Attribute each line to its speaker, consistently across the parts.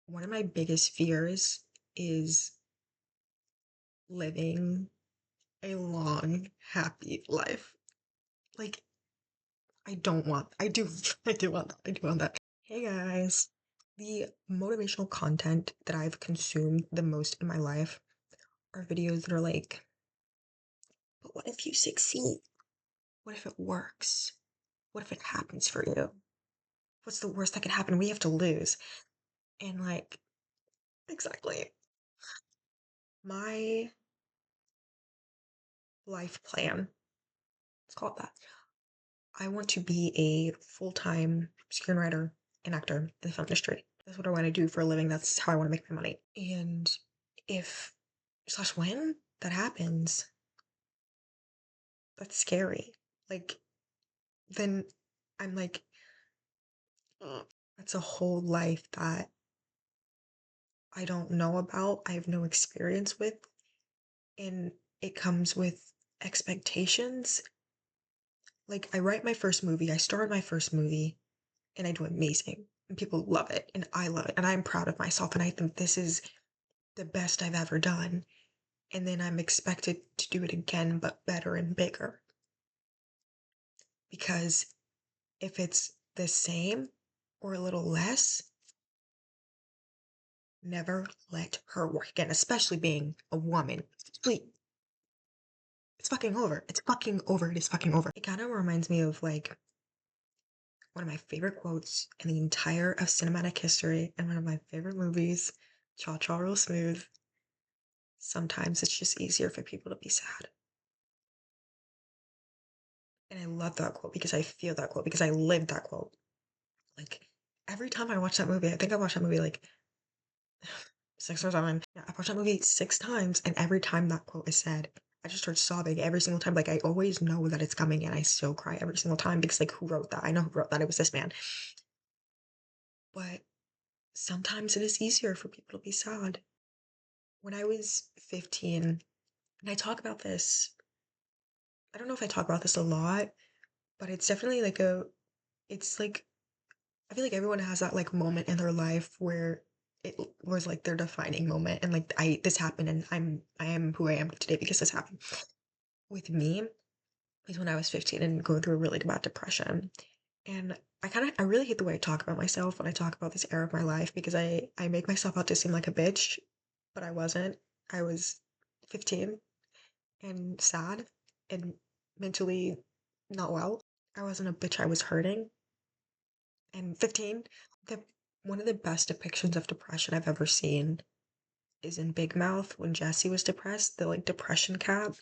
Speaker 1: One of my biggest fears is living a long, happy life. Like, I do, I do want that. I do want that. Hey guys. The motivational content that I've consumed the most in my life are videos that are like, but what if you succeed? What if it works? What if it happens for you? What's the worst that could happen? We have to lose. And like, exactly. My life plan, let's call it that. I want to be a full-time screenwriter and actor in the film industry. That's what I want to do for a living. That's how I want to make my money. And if slash when that happens, that's scary. Like, then I'm like, "Ugh, that's a whole life that I don't know about. I have no experience with. And it comes with expectations. Like, I write my first movie, I start my first movie, and I do amazing. And people love it, and I love it, and I'm proud of myself, and I think this is the best I've ever done. And then I'm expected to do it again, but better and bigger. Because if it's the same or a little less, never let her work again, especially being a woman. Please, it's fucking over. It's fucking over. It is fucking over. It kind of reminds me of like one of my favorite quotes in the entire of cinematic history and one of my favorite movies, Cha Cha Real Smooth. Sometimes it's just easier for people to be sad. And I love that quote because I feel that quote because I lived that quote. Like every time I watch that movie, I think I watched that movie like 6 or 7. Yeah, I watched that movie 6 times, and every time that quote is said, I just start sobbing every single time. Like I always know that it's coming, and I still cry every single time because like who wrote that? I know who wrote that. It was this man. But sometimes it is easier for people to be sad. When I was 15, and I talk about this, I don't know if I talk about this a lot, but it's definitely like it's like I feel like everyone has that like moment in their life where it was like their defining moment and like this happened and I am who I am today because this happened. With me was when I was 15 and going through a really bad depression. And I really hate the way I talk about myself when I talk about this era of my life because I make myself out to seem like a bitch, but I wasn't. I was 15 and sad and mentally not well. I wasn't a bitch, I was hurting. And 15, the one of the best depictions of depression I've ever seen is in Big Mouth when Jessie was depressed, the like depression cap,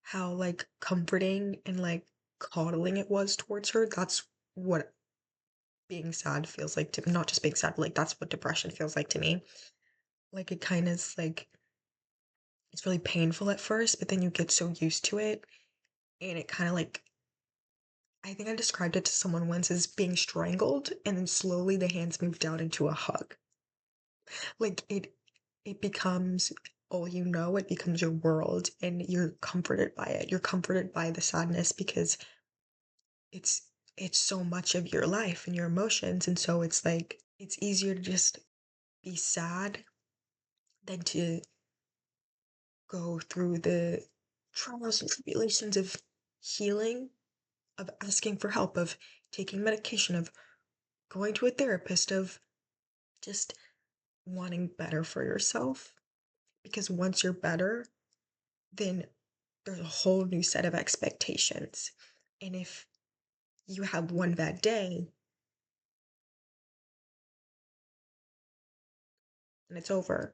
Speaker 1: how like comforting and like coddling it was towards her. That's what being sad feels like to not just being sad, but like that's what depression feels like to me. Like it kind of is like it's really painful at first, but then you get so used to it and it kind of like I think I described it to someone once as being strangled and then slowly the hands move down into a hug. Like it becomes all you know, it becomes your world and you're comforted by it. You're comforted by the sadness because it's it's so much of your life and your emotions and so it's like it's easier to just be sad than to go through the trials and tribulations of healing, of asking for help, of taking medication, of going to a therapist, of just wanting better for yourself. Because once you're better, then there's a whole new set of expectations. And if you have one bad day, and it's over.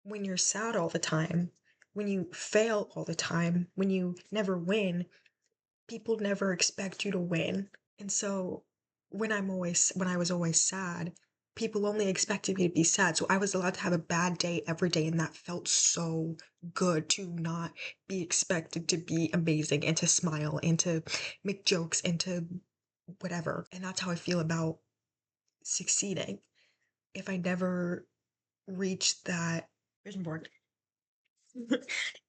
Speaker 1: When you're sad all the time, when you fail all the time, when you never win, people never expect you to win. And so when I was always sad, people only expected me to be sad. So I was allowed to have a bad day every day, and that felt so good to not be expected to be amazing and to smile and to make jokes and to whatever. And that's how I feel about succeeding. If I never reached that vision board,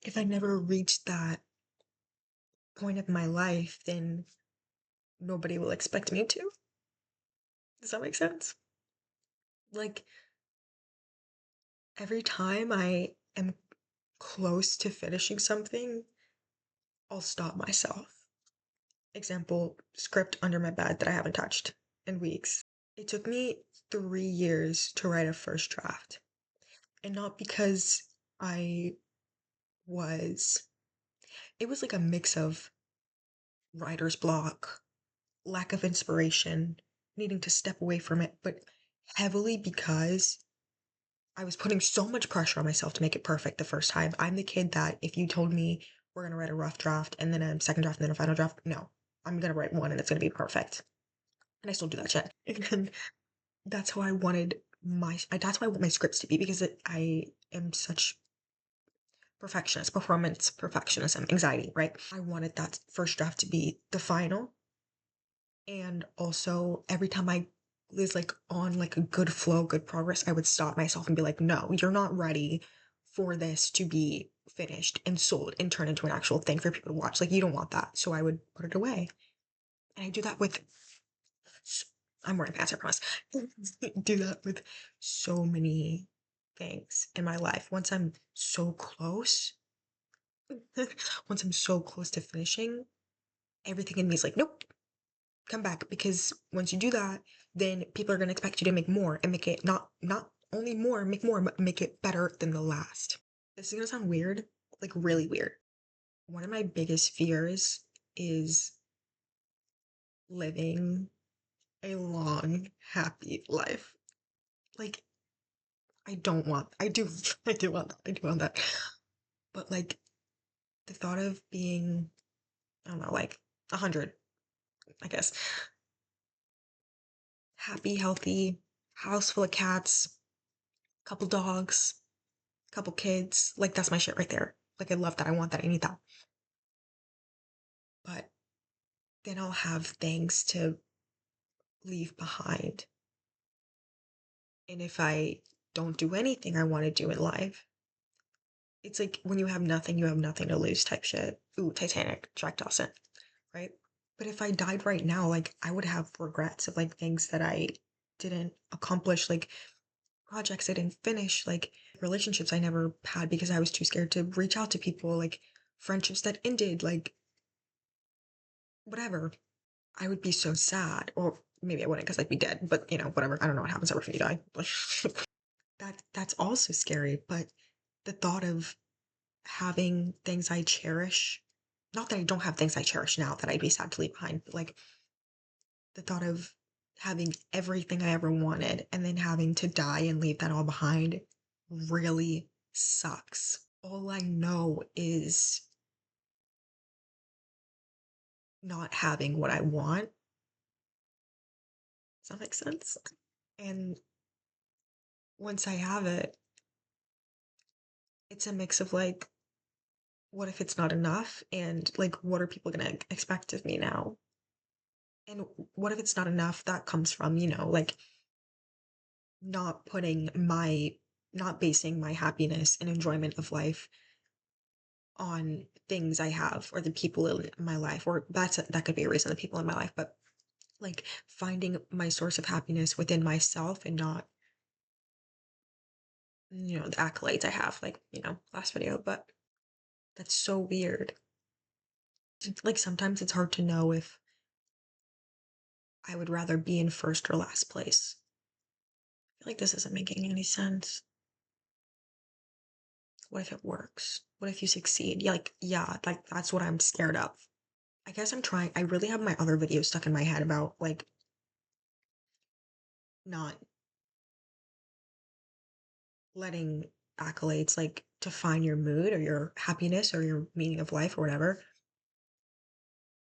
Speaker 1: if I never reached that point of my life, then nobody will expect me to. Does that make sense? Like, Every time I am close to finishing something, I'll stop myself. Example, script under my bed that I haven't touched in weeks. It took me 3 years to write a first draft. And not because I was, it was like a mix of writer's block, lack of inspiration, needing to step away from it, but heavily because I was putting so much pressure on myself to make it perfect the first time. I'm the kid that if you told me we're gonna write a rough draft and then a second draft and then a final draft, no, I'm gonna write one and it's gonna be perfect. And I still do that shit. And that's how I wanted that's why I want my scripts to be because I am such perfectionist, performance, perfectionism, anxiety, right? I wanted that first draft to be the final. And also every time I was like on like a good flow, good progress, I would stop myself and be like, no, you're not ready for this to be finished and sold and turned into an actual thing for people to watch. Like you don't want that. So I would put it away. And I do that with I'm wearing pants, I promise. Do that with so many things in my life. Once I'm so close to finishing, everything in me is like, nope, come back because once you do that, then people are going to expect you to make more and make it not only more, make more, but make it better than the last. This is going to sound weird, like really weird. One of my biggest fears is living a long, happy life. Like I do, I do want that. I do want that. But like the thought of being, I don't know, like 100, I guess, happy, healthy, house full of cats, couple dogs, couple kids. Like that's my shit right there. Like I love that. I want that. I need that. But then I'll have things to leave behind. And if I don't do anything I want to do in life, it's like when you have nothing to lose type shit. Ooh, Titanic, Jack Dawson, right? But if I died right now, like I would have regrets of like things that I didn't accomplish, like projects I didn't finish, like relationships I never had because I was too scared to reach out to people, like friendships that ended, like whatever. I would be so sad. Or maybe I wouldn't because I'd be dead, but whatever. I don't know what happens ever when you die. That's also scary, but the thought of having things I cherish, not that I don't have things I cherish now that I'd be sad to leave behind, but like the thought of having everything I ever wanted and then having to die and leave that all behind really sucks. All I know is not having what I want. Does that make sense? And once I have it, it's a mix of like, what if it's not enough? And like, what are people going to expect of me now? And what if it's not enough? That comes from, like not putting my, not basing my happiness and enjoyment of life on things I have or the people in my life, or that could be a reason, the people in my life, but like finding my source of happiness within myself and not, the accolades I have, like, last video, but that's so weird. Like sometimes it's hard to know if I would rather be in first or last place. I feel like this isn't making any sense. What if it works? What if you succeed? Yeah, like, yeah, like that's what I'm scared of. I guess I really have my other videos stuck in my head about like not letting accolades like define your mood or your happiness or your meaning of life or whatever.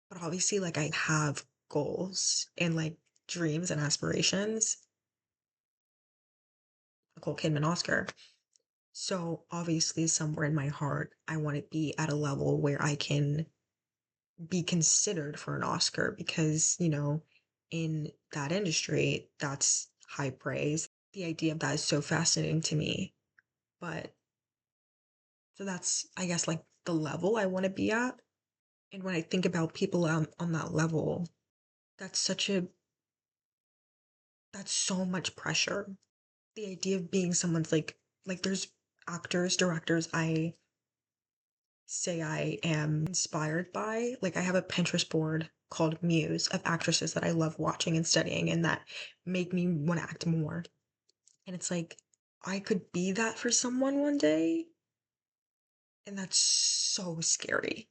Speaker 1: But obviously, like, I have goals and like dreams and aspirations. Nicole Kidman Oscar. So obviously, somewhere in my heart, I want to be at a level where I can be considered for an Oscar because, in that industry, that's high praise. The idea of that is so fascinating to me. But so that's, I guess, like the level I want to be at. And when I think about people on that level, that's that's so much pressure. The idea of being someone's like like there's actors, directors I say I am inspired by. Like I have a Pinterest board called Muse of actresses that I love watching and studying and that make me want to act more. And it's like I could be that for someone one day, and that's so scary.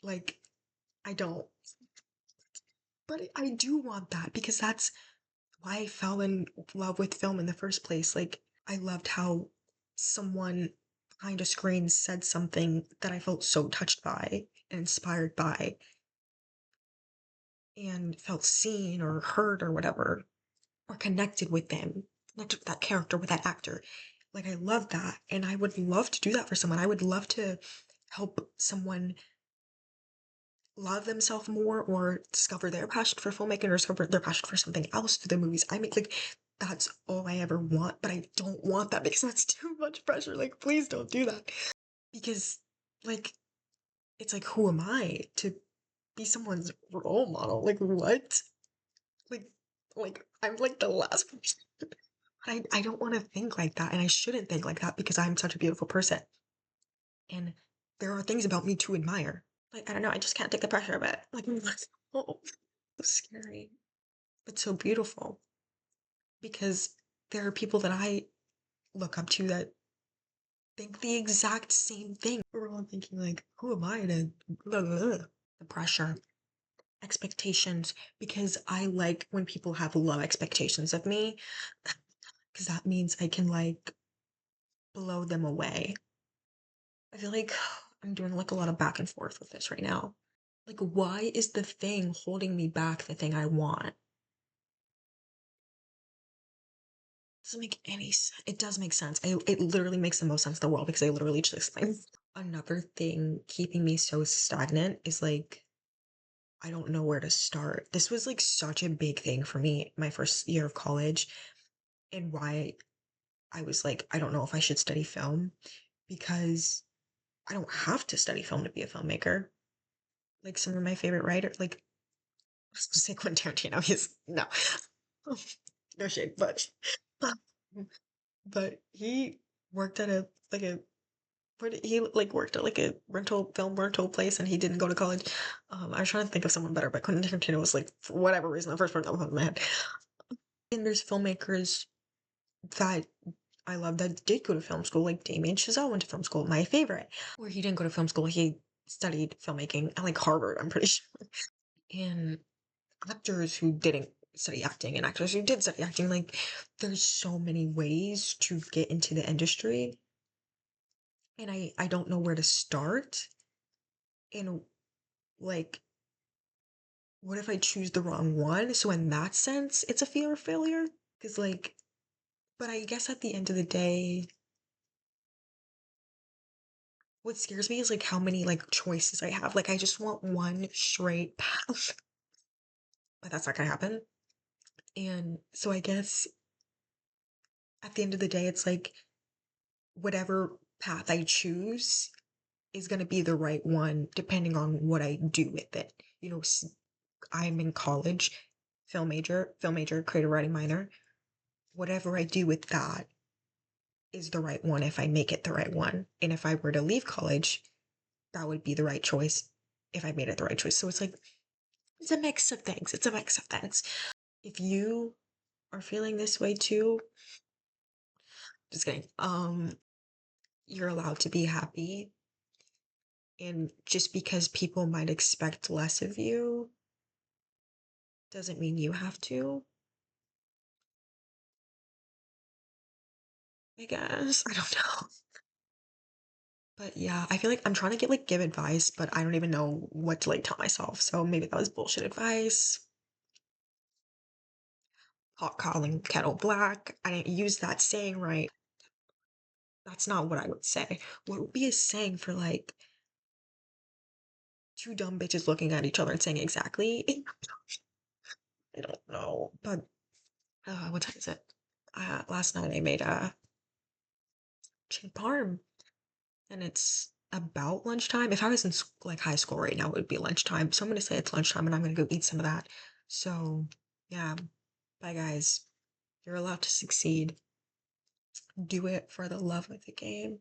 Speaker 1: Like I don't, but I do want that because that's why I fell in love with film in the first place. Like I loved how someone behind a screen said something that I felt so touched by and inspired by and felt seen or heard or whatever, or connected with them, connected with that character, with that actor. Like I love that. And I would love to do that for someone. I would love to help someone love themselves more or discover their passion for filmmaking or discover their passion for something else through the movies I make. Like that's all I ever want, but I don't want that because that's too much pressure. Like, please don't do that. Because like it's like who am I to be someone's role model? Like what? Like like I'm like the last person. I don't want to think like that and I shouldn't think like that because I'm such a beautiful person. And there are things about me to admire. Like, I don't know, I just can't take the pressure of it. Like, oh, so scary, but so beautiful because there are people that I look up to that think the exact same thing. We're all thinking, like, who am I to blah, blah, blah. The pressure, expectations, because I like when people have low expectations of me because that means I can, like, blow them away. I feel like I'm doing like a lot of back and forth with this right now. Like, why is the thing holding me back the thing I want? Doesn't make any sense. It does make sense. It literally makes the most sense in the world because I literally just explained. Another thing keeping me so stagnant is like, I don't know where to start. This was like such a big thing for me my first year of college and why I was like, I don't know if I should study film because I don't have to study film to be a filmmaker. Like some of my favorite writers, like I was gonna say Quentin Tarantino. He's no, no shade, but he worked at a like a where did he like worked at like a film rental place, and he didn't go to college. I was trying to think of someone better, but Quentin Tarantino was like for whatever reason the first person that was in my head. And there's filmmakers that I love that did go to film school, like Damien Chazelle went to film school, my favorite. Where he didn't go to film school, he studied filmmaking at like Harvard, I'm pretty sure. And actors who didn't study acting and actors who did study acting, like there's so many ways to get into the industry. And I don't know where to start. And like, what if I choose the wrong one? So in that sense, it's a fear of failure. Because like, but I guess at the end of the day, what scares me is like how many like choices I have. Like I just want one straight path, but that's not gonna happen. And so I guess at the end of the day, it's like whatever path I choose is going to be the right one depending on what I do with it. You know, I'm in college, film major, creative writing minor. Whatever I do with that is the right one if I make it the right one. And if I were to leave college, that would be the right choice if I made it the right choice. So it's like, it's a mix of things. It's a mix of things. If you are feeling this way too, just kidding. You're allowed to be happy. And just because people might expect less of you doesn't mean you have to, I guess. I don't know. But yeah, I feel like I'm trying to get like give advice, but I don't even know what to like tell myself. So maybe that was bullshit advice. Hot calling kettle black. I didn't use that saying right. That's not what I would say. What would be a saying for like two dumb bitches looking at each other and saying exactly? I don't know. But what time is it? Last night I made a chicken parm and it's about lunchtime. If I was in like high school right now, it would be lunchtime. So I'm gonna say it's lunchtime, and I'm gonna go eat some of that. So yeah, bye guys. You're allowed to succeed. do it for the love of the game.